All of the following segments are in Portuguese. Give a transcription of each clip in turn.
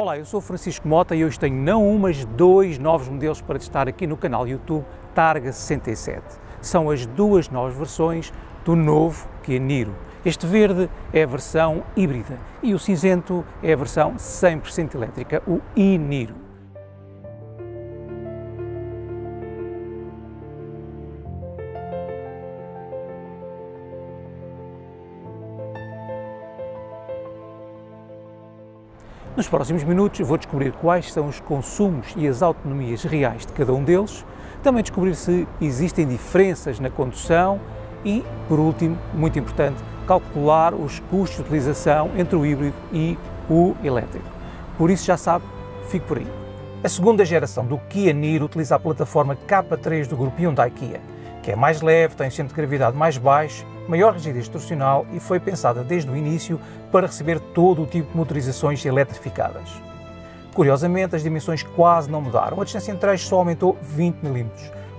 Olá, eu sou Francisco Mota e hoje tenho não um, mas dois novos modelos para testar aqui no canal YouTube Targa 67. São as duas novas versões do novo Kia Niro. Este verde é a versão híbrida e o cinzento é a versão 100% elétrica, o e-Niro. Nos próximos minutos vou descobrir quais são os consumos e as autonomias reais de cada um deles, também descobrir se existem diferenças na condução e, por último, muito importante, calcular os custos de utilização entre o híbrido e o elétrico. Por isso, já sabe, fique por aí. A segunda geração do Kia Niro utiliza a plataforma K3 do grupo Hyundai Kia, que é mais leve, tem um centro de gravidade mais baixo, maior rigidez torcional e foi pensada desde o início para receber todo o tipo de motorizações eletrificadas. Curiosamente, as dimensões quase não mudaram, a distância entre eixos só aumentou 20 mm,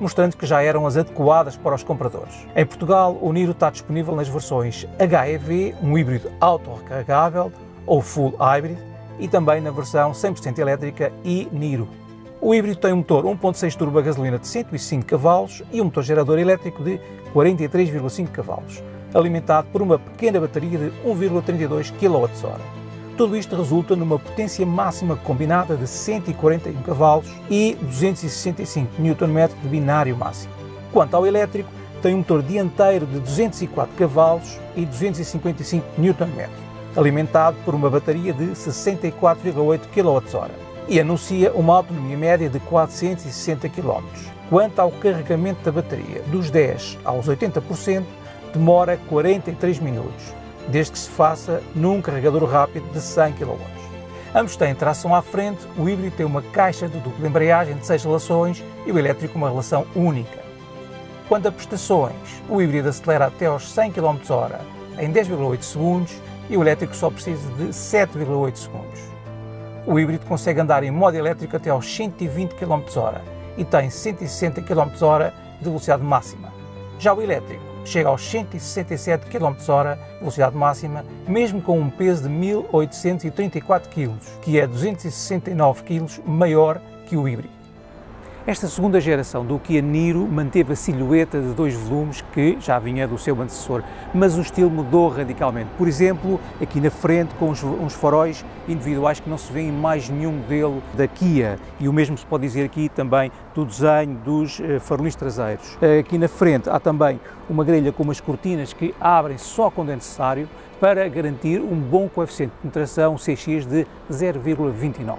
mostrando que já eram as adequadas para os compradores. Em Portugal, o Niro está disponível nas versões HEV, um híbrido auto-recarregável ou Full Hybrid, e também na versão 100% elétrica e-Niro. O híbrido tem um motor 1.6 turbo a gasolina de 105 cavalos e um motor gerador elétrico de 43,5 cavalos, alimentado por uma pequena bateria de 1,32 kWh. Tudo isto resulta numa potência máxima combinada de 141 cavalos e 265 Nm de binário máximo. Quanto ao elétrico, tem um motor dianteiro de 204 cavalos e 255 Nm, alimentado por uma bateria de 64,8 kWh. E anuncia uma autonomia média de 460 km. Quanto ao carregamento da bateria, dos 10 aos 80%, demora 43 minutos, desde que se faça num carregador rápido de 100 kW. Ambos têm tração à frente, o híbrido tem uma caixa de dupla embreagem de 6 relações e o elétrico uma relação única. Quanto a prestações, o híbrido acelera até aos 100 km/h em 10,8 segundos e o elétrico só precisa de 7,8 segundos. O híbrido consegue andar em modo elétrico até aos 120 km/h e tem 160 km/h de velocidade máxima. Já o elétrico chega aos 167 km/h de velocidade máxima, mesmo com um peso de 1834 kg, que é 269 kg maior que o híbrido. Esta segunda geração do Kia Niro manteve a silhueta de dois volumes que já vinha do seu antecessor, mas o estilo mudou radicalmente. Por exemplo, aqui na frente com uns faróis individuais que não se vê em mais nenhum modelo da Kia, e o mesmo se pode dizer aqui também do desenho dos faróis traseiros. Aqui na frente há também uma grelha com umas cortinas que abrem só quando é necessário para garantir um bom coeficiente de penetração CX de 0,29.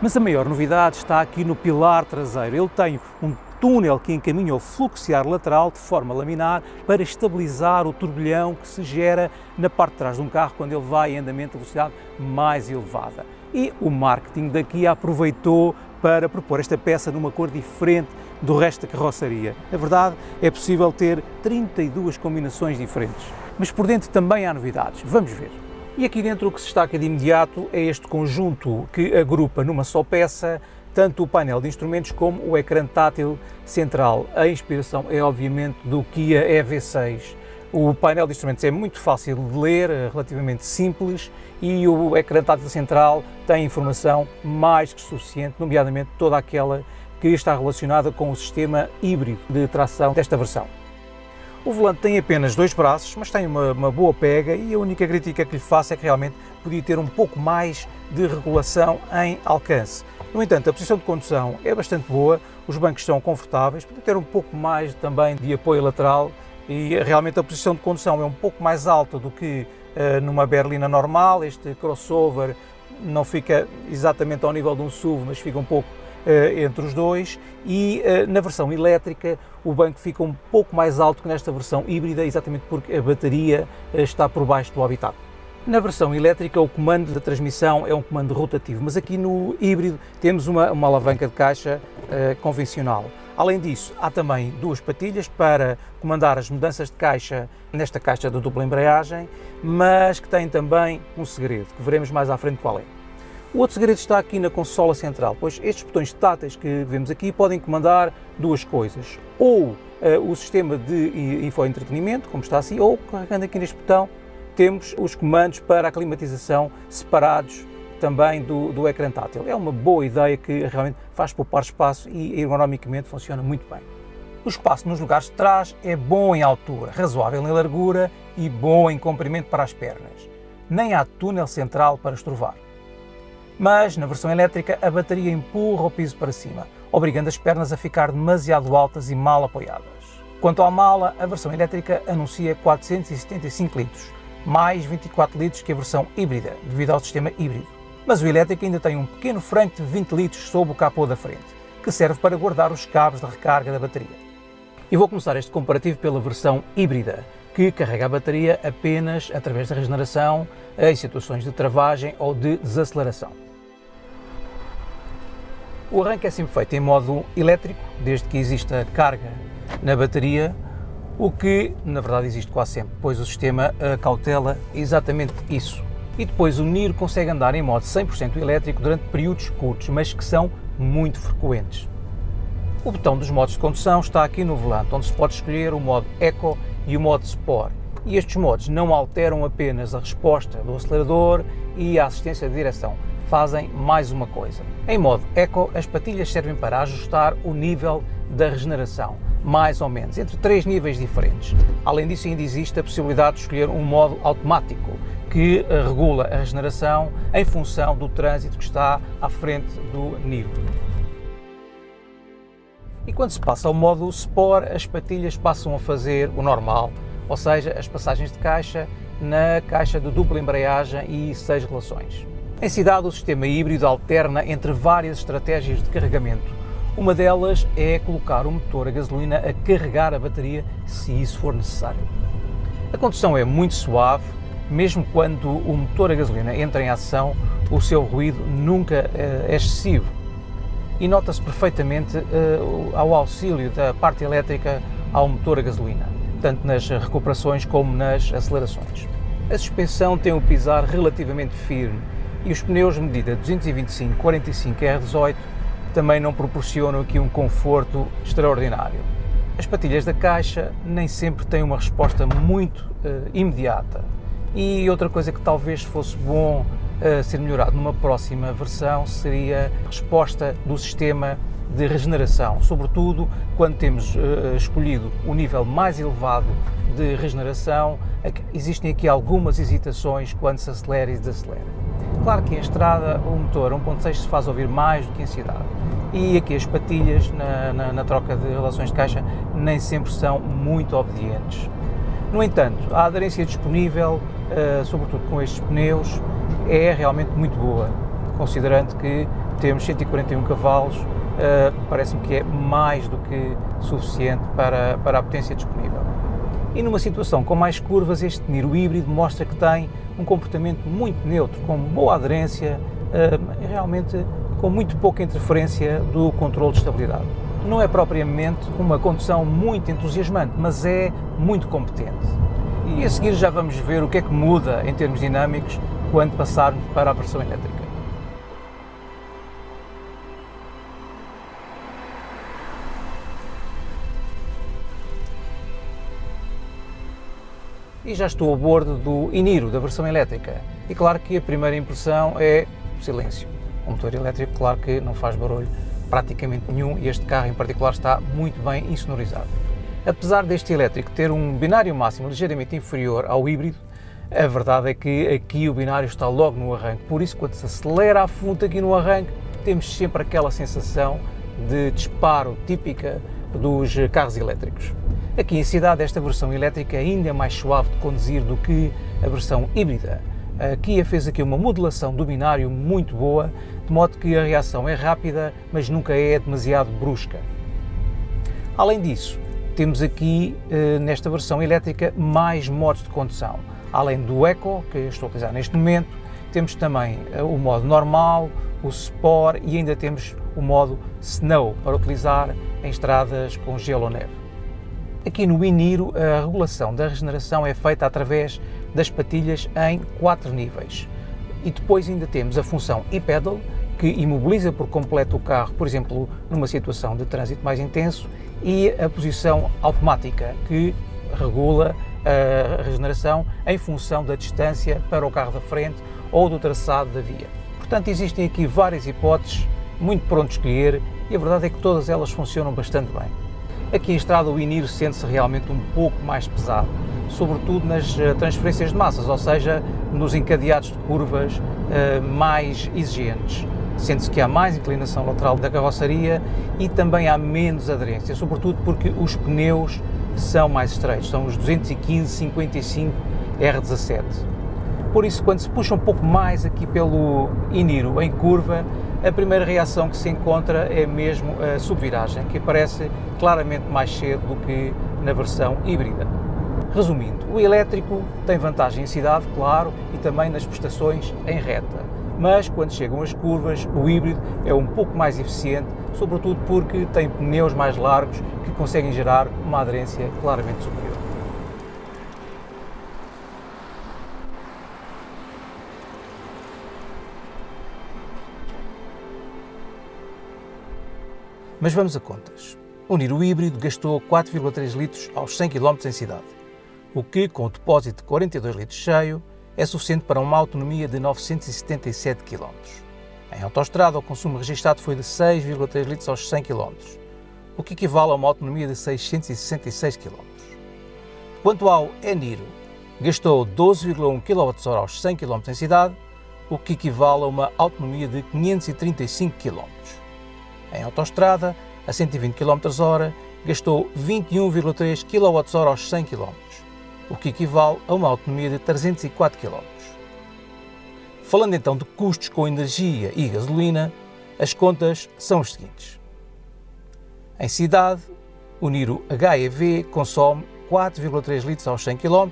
Mas a maior novidade está aqui no pilar traseiro. Ele tem um túnel que encaminha o fluxo de ar lateral de forma laminar para estabilizar o turbilhão que se gera na parte de trás de um carro quando ele vai em andamento a velocidade mais elevada. E o marketing da Kia aproveitou para propor esta peça numa cor diferente do resto da carroçaria. Na verdade, é possível ter 32 combinações diferentes. Mas por dentro também há novidades. Vamos ver. E aqui dentro o que se destaca de imediato é este conjunto que agrupa numa só peça tanto o painel de instrumentos como o ecrã tátil central. A inspiração é obviamente do Kia EV6. O painel de instrumentos é muito fácil de ler, relativamente simples, e o ecrã tátil central tem informação mais que suficiente, nomeadamente toda aquela que está relacionada com o sistema híbrido de tração desta versão. O volante tem apenas dois braços, mas tem uma boa pega, e a única crítica que lhe faço é que realmente podia ter um pouco mais de regulação em alcance. No entanto, a posição de condução é bastante boa, os bancos são confortáveis, podia ter um pouco mais também de apoio lateral, e realmente a posição de condução é um pouco mais alta do que numa berlina normal. Este crossover não fica exatamente ao nível de um SUV, mas fica um pouco entre os dois, e na versão elétrica o banco fica um pouco mais alto que nesta versão híbrida, exatamente porque a bateria está por baixo do habitáculo. Na versão elétrica o comando da transmissão é um comando rotativo, mas aqui no híbrido temos uma alavanca de caixa convencional. Além disso, há também duas patilhas para comandar as mudanças de caixa nesta caixa de dupla embreagem, mas que tem também um segredo, que veremos mais à frente qual é. O outro segredo está aqui na consola central, pois estes botões táteis que vemos aqui podem comandar duas coisas: ou o sistema de infoentretenimento, como está assim, ou carregando aqui neste botão temos os comandos para a climatização separados também do ecrã tátil. É uma boa ideia que realmente faz poupar espaço e ergonomicamente funciona muito bem. O espaço nos lugares de trás é bom em altura, razoável em largura e bom em comprimento para as pernas. Nem há túnel central para estrovar. Mas, na versão elétrica, a bateria empurra o piso para cima, obrigando as pernas a ficar demasiado altas e mal apoiadas. Quanto à mala, a versão elétrica anuncia 475 litros, mais 24 litros que a versão híbrida, devido ao sistema híbrido. Mas o elétrico ainda tem um pequeno franco de 20 litros sob o capô da frente, que serve para guardar os cabos de recarga da bateria. E vou começar este comparativo pela versão híbrida, que carrega a bateria apenas através da regeneração em situações de travagem ou de desaceleração. O arranque é sempre feito em modo elétrico, desde que exista carga na bateria, o que na verdade existe quase sempre, pois o sistema cautela exatamente isso. E depois o Niro consegue andar em modo 100% elétrico durante períodos curtos, mas que são muito frequentes. O botão dos modos de condução está aqui no volante, onde se pode escolher o modo Eco e o modo Sport. E estes modos não alteram apenas a resposta do acelerador e a assistência de direção, fazem mais uma coisa. Em modo Eco, as patilhas servem para ajustar o nível da regeneração, mais ou menos, entre 3 níveis diferentes. Além disso, ainda existe a possibilidade de escolher um modo automático, que regula a regeneração em função do trânsito que está à frente do Niro. E quando se passa ao modo Sport, as patilhas passam a fazer o normal, ou seja, as passagens de caixa na caixa de dupla embreagem e 6 relações. Em cidade, o sistema híbrido alterna entre várias estratégias de carregamento. Uma delas é colocar o motor a gasolina a carregar a bateria, se isso for necessário. A condução é muito suave, mesmo quando o motor a gasolina entra em ação, o seu ruído nunca é excessivo. E nota-se perfeitamente ao auxílio da parte elétrica ao motor a gasolina, tanto nas recuperações como nas acelerações. A suspensão tem um pisar relativamente firme e os pneus de medida 225/45 R18 também não proporcionam aqui um conforto extraordinário. As patilhas da caixa nem sempre têm uma resposta muito imediata. E outra coisa que talvez fosse bom ser melhorado numa próxima versão seria a resposta do sistema de regeneração, sobretudo quando temos escolhido o nível mais elevado de regeneração. Existem aqui algumas hesitações quando se acelera e desacelera. Claro que em estrada o motor 1.6 se faz ouvir mais do que em cidade e aqui as patilhas na troca de relações de caixa nem sempre são muito obedientes. No entanto, a aderência disponível, sobretudo com estes pneus, é realmente muito boa, considerando que temos 141 cavalos, parece-me que é mais do que suficiente para a potência disponível. E numa situação com mais curvas, este Niro híbrido mostra que tem um comportamento muito neutro, com boa aderência, realmente com muito pouca interferência do controle de estabilidade. Não é propriamente uma condução muito entusiasmante, mas é muito competente. E a seguir já vamos ver o que é que muda em termos dinâmicos quando passarmos para a versão elétrica. E já estou a bordo do e-Niro, da versão elétrica. E claro que a primeira impressão é o silêncio. O motor elétrico, claro que não faz barulho praticamente nenhum e este carro em particular está muito bem insonorizado. Apesar deste elétrico ter um binário máximo ligeiramente inferior ao híbrido, a verdade é que aqui o binário está logo no arranque, por isso quando se acelera a fundo aqui no arranque, temos sempre aquela sensação de disparo típica dos carros elétricos. Aqui em cidade esta versão elétrica ainda é mais suave de conduzir do que a versão híbrida. A Kia fez aqui uma modulação do binário muito boa, de modo que a reação é rápida, mas nunca é demasiado brusca. Além disso, temos aqui nesta versão elétrica mais modos de condução. Além do Eco, que estou a utilizar neste momento, temos também o modo normal, o Sport e ainda temos o modo Snow, para utilizar em estradas com gelo ou neve. Aqui no e-Niro a regulação da regeneração é feita através das patilhas em 4 níveis. E depois ainda temos a função e-pedal, que imobiliza por completo o carro, por exemplo, numa situação de trânsito mais intenso, e a posição automática, que regula a regeneração em função da distância para o carro da frente ou do traçado da via. Portanto, existem aqui várias hipóteses, muito pronto a escolher, e a verdade é que todas elas funcionam bastante bem. Aqui em estrada o e-Niro sente-se realmente um pouco mais pesado, sobretudo nas transferências de massas, ou seja, nos encadeados de curvas mais exigentes. Sente-se que há mais inclinação lateral da carroceria e também há menos aderência, sobretudo porque os pneus são mais estreitos, são os 215/55 R17. Por isso, quando se puxa um pouco mais aqui pelo e-Niro em curva, a primeira reação que se encontra é mesmo a subviragem, que aparece claramente mais cedo do que na versão híbrida. Resumindo, o elétrico tem vantagem em cidade, claro, e também nas prestações em reta, mas quando chegam as curvas, o híbrido é um pouco mais eficiente, sobretudo porque tem pneus mais largos que conseguem gerar uma aderência claramente superior. Mas vamos a contas. O Niro híbrido gastou 4,3 litros aos 100 km em cidade, o que, com o depósito de 42 litros cheio, é suficiente para uma autonomia de 977 km. Em autoestrada, o consumo registado foi de 6,3 litros aos 100 km, o que equivale a uma autonomia de 666 km. Quanto ao e-Niro, gastou 12,1 kWh aos 100 km em cidade, o que equivale a uma autonomia de 535 km. Em autoestrada, a 120 km/h, gastou 21,3 kWh aos 100 km, o que equivale a uma autonomia de 304 km. Falando então de custos com energia e gasolina, as contas são as seguintes. Em cidade, o Niro HEV consome 4,3 litros aos 100 km,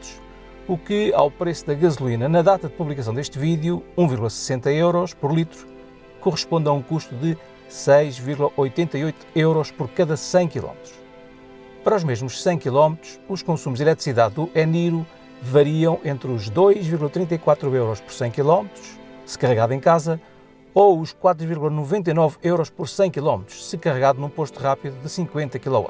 o que, ao preço da gasolina na data de publicação deste vídeo, 1,60 € por litro, corresponde a um custo de 6,88 € por cada 100 km. Para os mesmos 100 km, os consumos de eletricidade do e-Niro variam entre os 2,34 € por 100 km, se carregado em casa, ou os 4,99 € por 100 km, se carregado num posto rápido de 50 kW.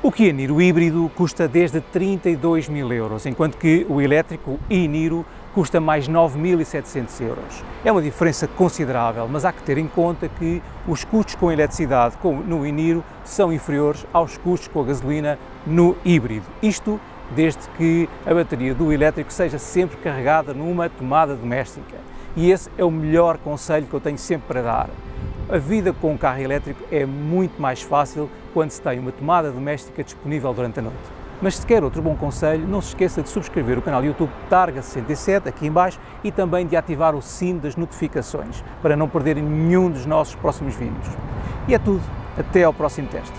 O Kia Niro híbrido custa desde 32.000 €, enquanto que o elétrico e-Niro custa mais 9.700 €. É uma diferença considerável, mas há que ter em conta que os custos com eletricidade no e-Niro são inferiores aos custos com a gasolina no híbrido. Isto desde que a bateria do elétrico seja sempre carregada numa tomada doméstica. E esse é o melhor conselho que eu tenho sempre para dar. A vida com um carro elétrico é muito mais fácil quando se tem uma tomada doméstica disponível durante a noite. Mas se quer outro bom conselho, não se esqueça de subscrever o canal YouTube Targa 67 aqui em baixo e também de ativar o sino das notificações para não perderem nenhum dos nossos próximos vídeos. E é tudo, até ao próximo teste.